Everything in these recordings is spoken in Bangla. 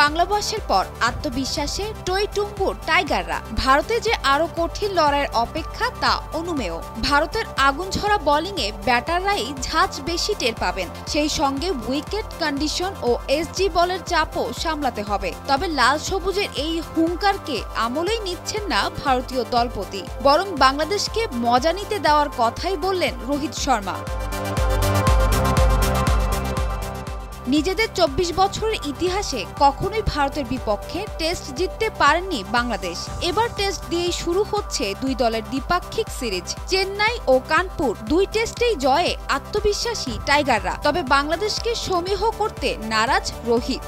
বাংলাভাষের পর আত্মবিশ্বাসে টইটুম্বুর টাইগাররা। ভারতে যে আরো কঠিন লড়াইয়ের অপেক্ষা তা অনুমেয়। ভারতের আগুনঝরা বোলিংয়ে ব্যাটাররাই ঝাঁজ বেশি টের পাবেন, সেই সঙ্গে উইকেট কন্ডিশন ও এসজি বলের চাপও সামলাতে হবে। তবে লাল সবুজের এই হুঙ্কারকে আমলেই নিচ্ছেন না ভারতীয় দলপতি, বরং বাংলাদেশকে মজা নিতে দেওয়ার কথাই বললেন রোহিত শর্মা। নিজেদের ২৪ বছরের ইতিহাসে কখনোই ভারতের বিপক্ষে টেস্ট জিততে পারেননি বাংলাদেশ। এবার টেস্ট দিয়েই শুরু হচ্ছে দুই দলের দ্বিপাক্ষিক সিরিজ। চেন্নাই ও কানপুর দুই টেস্টেই জয়ে আত্মবিশ্বাসী টাইগাররা। তবে বাংলাদেশকে সমীহ করতে নারাজ রোহিত।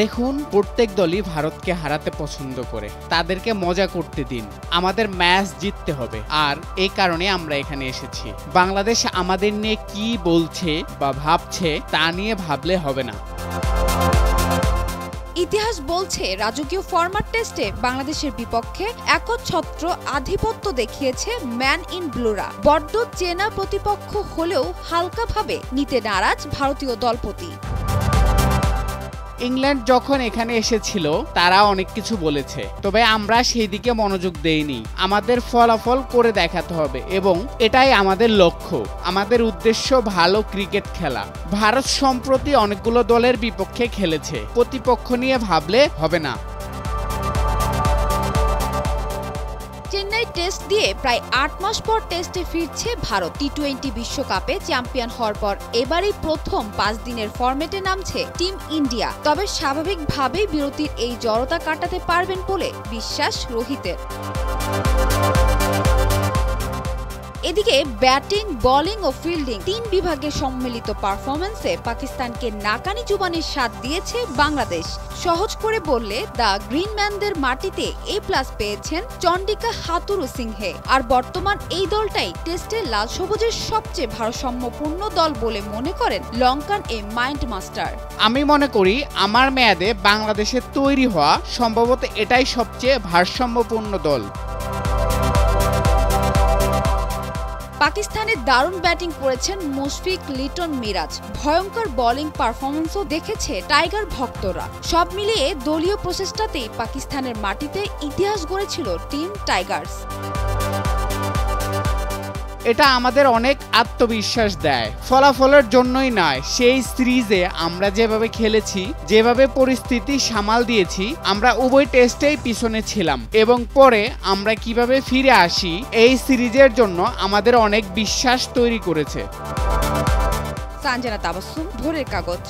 দেখুন, প্রত্যেক দলই ভারতকে হারাতে পছন্দ করে, তাদেরকে মজা করতে দিন। আমাদের ম্যাচ জিততে হবে, আর এই কারণে আমরা এখানে এসেছি। বাংলাদেশ আমাদের নিয়ে কি বলছে বা ভাবছে তা নিয়ে ভাবলে হবে না। ইতিহাস বলছে রাজকীয় ফরম্যাট টেস্টে বাংলাদেশের বিপক্ষে একচ্ছত্র আধিপত্য দেখিয়েছে ম্যান ইন ব্লুরা। বড্ড চেনা প্রতিপক্ষ হলেও হালকাভাবে নিতে নারাজ ভারতীয় দলপতি। ইংল্যান্ড যখন এখানে এসেছিল তারা অনেক কিছু বলেছে, তবে আমরা সেই দিকে মনোযোগ দেইনি। আমাদের ফলাফল করে দেখাতে হবে এবং এটাই আমাদের লক্ষ্য। আমাদের উদ্দেশ্য ভালো ক্রিকেট খেলা। ভারত সম্প্রতি অনেকগুলো দলের বিপক্ষে খেলেছে, প্রতিপক্ষ নিয়ে ভাবলে হবে না। চেন্নাই টেস্ট দিয়ে প্রায় ৮ মাস পর টেস্টে ফিরছে ভারত। টি-২০ বিশ্বকাপে চ্যাম্পিয়ন হওয়ার পর এবারই প্রথম ৫ দিনের ফরম্যাটে নামছে টিম ইন্ডিয়া। তবে স্বাভাবিকভাবেই বিরতির এই জড়তা কাটাতে পারবেন বলে বিশ্বাস রোহিতের। এদিকে ব্যাটিং, বোলিং ও ফিল্ডিং ৩ বিভাগের সম্মিলিত পারফরম্যান্সে পাকিস্তানকে নাকানি চুবানির স্বাদ দিয়েছে বাংলাদেশ। সহজ করে বললে দ্য গ্রিনম্যানদের মাটিতে A+ পেয়েছেন চন্ডিকা হাথুরুসিংহে। আর বর্তমান এই দলটাই টেস্টের লাল সবুজের সবচেয়ে ভারসাম্যপূর্ণ দল বলে মনে করেন লঙ্কান এই মাইন্ড মাস্টার। আমি মনে করি আমার মেয়াদে বাংলাদেশে তৈরি হওয়া সম্ভবত এটাই সবচেয়ে ভারসাম্যপূর্ণ দল। পাকিস্তানে দারুণ ব্যাটিং করেছেন মুশফিক, লিটন, মিরাজ। ভয়ঙ্কর বোলিং পারফরম্যান্সও দেখেছে টাইগার ভক্তরা। সব মিলিয়ে দলীয় প্রচেষ্টাতেই পাকিস্তানের মাটিতে ইতিহাস গড়েছিল টিম টাইগার্স। এটা আমাদের অনেক আত্মবিশ্বাস দেয়, ফলাফলের জন্যই নয়। সেই সিরিজে আমরা যেভাবে খেলেছি, যেভাবে পরিস্থিতি সামাল দিয়েছি, আমরা উভয় টেস্টেই পিছনে ছিলাম এবং পরে আমরা কিভাবে ফিরে আসি, এই সিরিজের জন্য আমাদের অনেক বিশ্বাস তৈরি করেছে। সানজানা তাবাসসুম, ভোরের কাগজ।